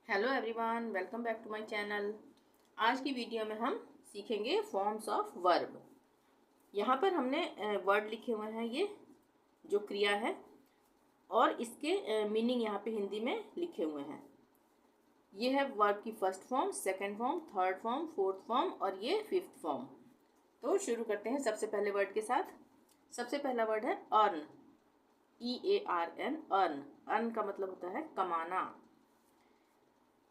Hello everyone, welcome back to my channel. आज की video में हम सीखेंगे फॉर्म्स ऑफ वर्ब। यहाँ पर हमने वर्ड लिखे हुए हैं, ये जो क्रिया है, और इसके मीनिंग यहाँ पे हिंदी में लिखे हुए हैं। ये है वर्ब की first form, second form, third form, fourth form और ये फिफ्थ फॉर्म। तो शुरू करते हैं सबसे पहले वर्ड के साथ। सबसे पहला वर्ड है अर्न, EARN, अर्न। अर्न का मतलब होता है कमाना।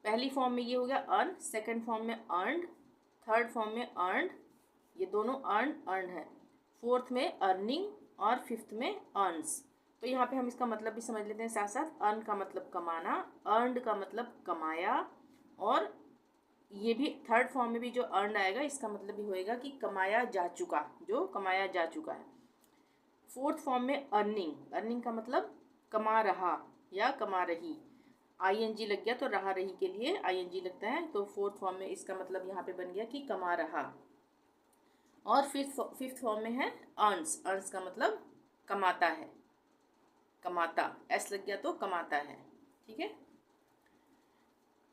पहली फॉर्म में ये हो गया अर्न, सेकंड फॉर्म में अर्नड, थर्ड फॉर्म में अर्नड, ये दोनों अर्न है। फोर्थ में अर्निंग और फिफ्थ में अर्न्स। तो यहाँ पे हम इसका मतलब भी समझ लेते हैं साथ साथ। अर्न का मतलब कमाना, अर्नड का मतलब कमाया, और ये भी थर्ड फॉर्म में भी जो अर्नड आएगा इसका मतलब भी होएगा कि कमाया जा चुका, जो कमाया जा चुका है। फोर्थ फॉर्म में अर्निंग, अर्निंग का मतलब कमा रहा या कमा रही। ING लग गया तो रहा रही के लिए ING लगता है, तो फोर्थ फॉर्म में इसका मतलब यहाँ पे बन गया कि कमा रहा। और फिफ्थ फॉर्म में है अर्न्स, अर्न्स का मतलब कमाता है, कमाता, S लग गया तो कमाता है। ठीक है,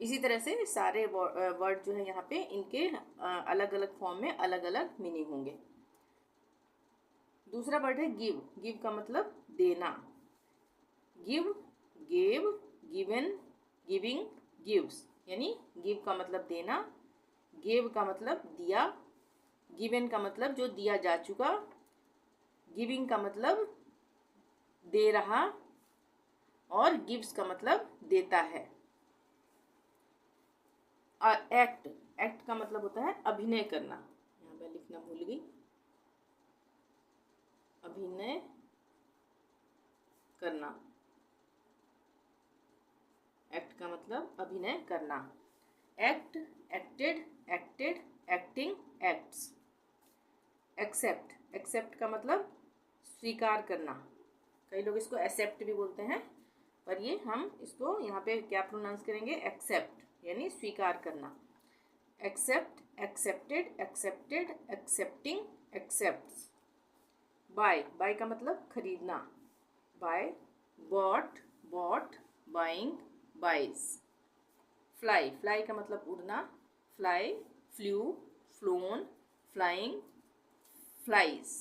इसी तरह से सारे वर्ड जो है यहाँ पे इनके अलग अलग फॉर्म में अलग अलग मीनिंग होंगे। दूसरा वर्ड है गिव, गिव का मतलब देना। Give, gave, given, giving, gives, यानी गिव का मतलब देना, गेव का मतलब दिया, गिवन का मतलब जो दिया जा चुका, गिविंग का मतलब दे रहा, और गिव्स का मतलब देता है। और एक्ट, एक्ट का मतलब होता है अभिनय करना। यहाँ मैं लिखना भूल गई, अभिनय करना। एक्ट का मतलब अभिनय करना। Act, acted, acted, acting, acts. Accept, accept का मतलब स्वीकार करना। कई लोग इसको एक्सेप्ट भी बोलते हैं, पर ये हम इसको यहाँ पे क्या प्रोनाउंस करेंगे, एक्सेप्ट, यानी स्वीकार करना। Accept, accepted, accepted, accepting, accepts. Buy, buy का मतलब खरीदना। Buy, bought, bought, buying, buys. Fly, fly का मतलब उड़ना। Fly, flew, flown, flying, flies.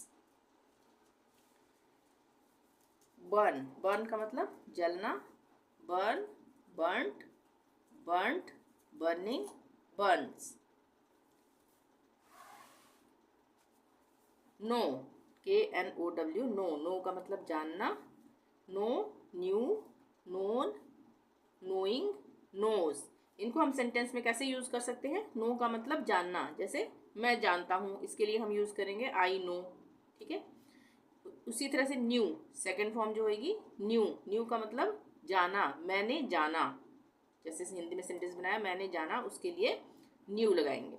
Burn, burn का मतलब जलना। Burn, burnt, burnt, burning, burns. Know, KNOW, know, know का मतलब जानना। Know, knew, known, knowing, knows. इनको हम सेंटेंस में कैसे यूज कर सकते हैं? नो का मतलब जानना, जैसे मैं जानता हूँ, इसके लिए हम यूज करेंगे आई नो। ठीक है, उसी तरह से न्यू, सेकंड फॉर्म जो होगी न्यू, न्यू का मतलब जाना, मैंने जाना। जैसे हिंदी में सेंटेंस बनाया मैंने जाना, उसके लिए न्यू लगाएंगे।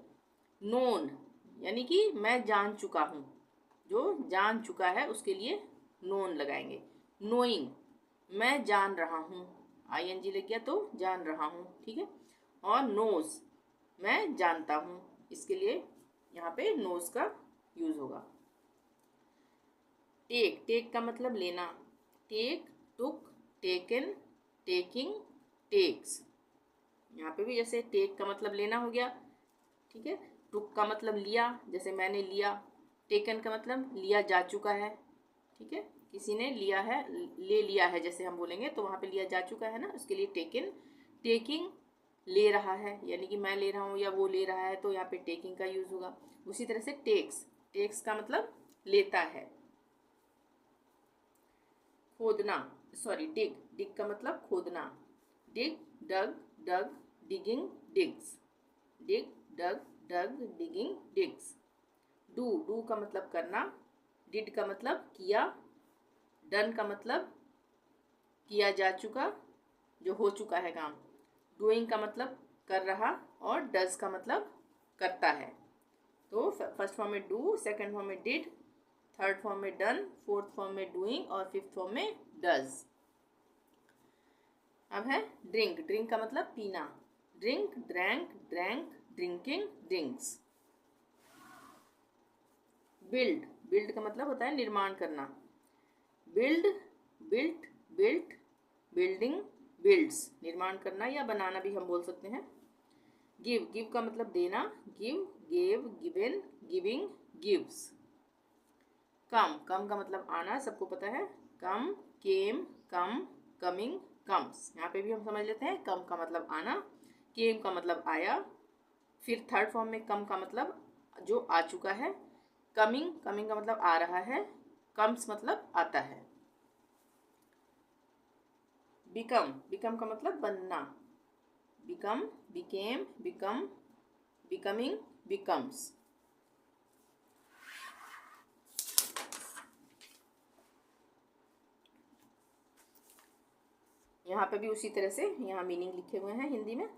नोन, यानी कि मैं जान चुका हूँ, जो जान चुका है उसके लिए नोन लगाएंगे। नोइंग, मैं जान रहा हूँ, ING लग गया तो जान रहा हूँ। ठीक है, और नोज, मैं जानता हूँ, इसके लिए यहाँ पे नोज का यूज होगा। टेक, टेक का मतलब लेना। टेक, टुक, टेकन, टेकिंग, टेक्स। यहाँ पे भी जैसे टेक का मतलब लेना हो गया। ठीक है, टुक का मतलब लिया, जैसे मैंने लिया। टेकन का मतलब लिया जा चुका है। ठीक है, किसी ने लिया है, ले लिया है जैसे हम बोलेंगे, तो वहाँ पे लिया जा चुका है ना, उसके लिए टेकन। टेकिंग, ले रहा है, यानी कि मैं ले रहा हूँ या वो ले रहा है, तो यहाँ पे टेकिंग का यूज होगा। उसी तरह से टेक्स, टेक्स का मतलब लेता है। खोदना, सॉरी डिग, डिग का मतलब खोदना। Dig, dug, dug, digging, digs. Dig, dug, dug, digging, digs. Do, do का मतलब करना। डिड का मतलब किया। डन का मतलब किया जा चुका, जो हो चुका है काम। डूइंग का मतलब कर रहा, और डज का मतलब करता है। तो फर्स्ट फॉर्म में डू, सेकंड फॉर्म में डिड, थर्ड फॉर्म में डन, फोर्थ फॉर्म में डूइंग, और फिफ्थ फॉर्म में डज। अब है ड्रिंक, ड्रिंक का मतलब पीना। Drink, drank, drank, drinking, drinks. Build, build का मतलब होता है निर्माण करना। Build, built, built, building, builds, निर्माण करना या बनाना भी हम बोल सकते हैं। गिव, गिव का मतलब देना, give, gave, given, giving, gives. Come, come का मतलब आना, सबको पता है, कम, केम, कम, कमिंग, कम्स। यहाँ पे भी हम समझ लेते हैं, कम का मतलब आना, केम का मतलब आया, फिर थर्ड फॉर्म में कम का मतलब जो आ चुका है, कमिंग, कमिंग का मतलब आ रहा है, कम्स मतलब आता है। बिकम, बिकम का मतलब बनना, become, became, become, becoming, becomes. यहाँ पे भी उसी तरह से यहाँ मीनिंग लिखे हुए हैं हिंदी में।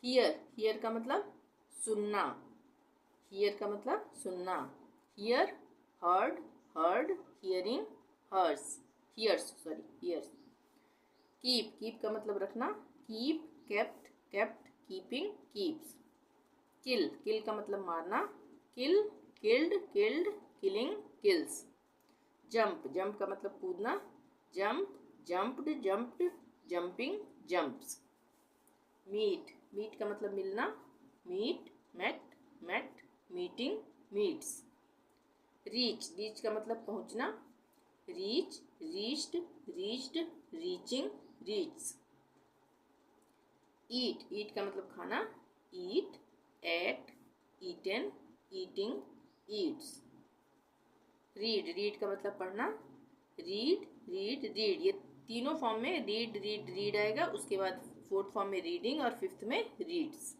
हियर, हियर का मतलब सुनना, हियर का मतलब सुनना, hear, heard, heard, hearing, hers, hears, sorry hears. Keep, keep का मतलब रखना, keep, kept, kept, keeping, keeps. Kill, kill का मतलब मारना, kill, killed, killed, killing, kills. Jump, jump का मतलब कूदना, jump, jumped, jumped, jumping, jumps. Meet, meet का मतलब मिलना, meet, met, met, meeting, meets. Reach, reach का मतलब पहुंचना, reach, reached, reached, reaching, reaches. Eat, eat का मतलब खाना, eat, ate, eaten, eating, Yeats. Read, read का मतलब पढ़ना, रीड, रीड, रीड, ये तीनों फॉर्म में रीड, रीड, रीड आएगा, उसके बाद फोर्थ फॉर्म में रीडिंग और फिफ्थ में रीड्स।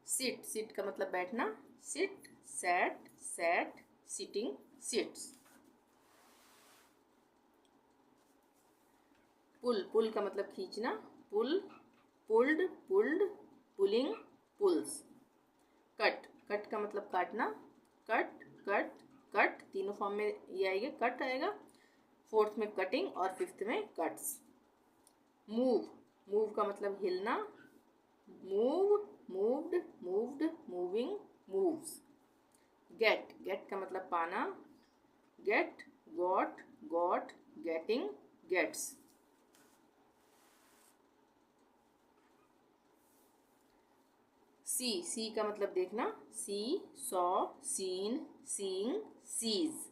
सिट, सिट का मतलब बैठना, sit, sat, sat, sitting, sits. Pull, pull का मतलब खींचना, pull, pulled, pulled, pulling, pulls. Cut, cut का मतलब काटना, कट, कट, कट, तीनों फॉर्म में ये आएगा, कट आएगा, फोर्थ में कटिंग और फिफ्थ में कट्स। मूव, मूव का मतलब हिलना, move, moved, moved, moving, moves. Get, get का मतलब पाना, get, got, got, getting, gets. See, see का मतलब देखना, see, saw, seen, seeing, sees.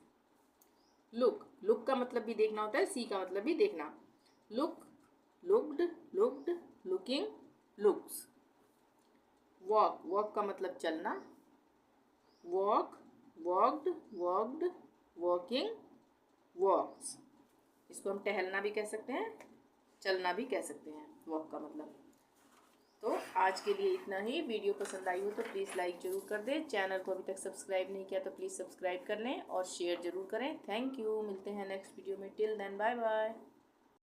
Look, look का मतलब भी देखना होता है, सी का मतलब भी देखना, look, looked, looked, looking, looks. Walk, walk का मतलब चलना, वॉक, वॉक्ड, वॉक्ड, वॉकिंग, वॉक्स। इसको हम टहलना भी कह सकते हैं, चलना भी कह सकते हैं, वॉक का मतलब। तो आज के लिए इतना ही। वीडियो पसंद आई हो तो प्लीज़ लाइक ज़रूर कर दें, चैनल को अभी तक सब्सक्राइब नहीं किया तो प्लीज़ सब्सक्राइब कर लें और शेयर ज़रूर करें। थैंक यू, मिलते हैं नेक्स्ट वीडियो में, टिल देन बाय बाय।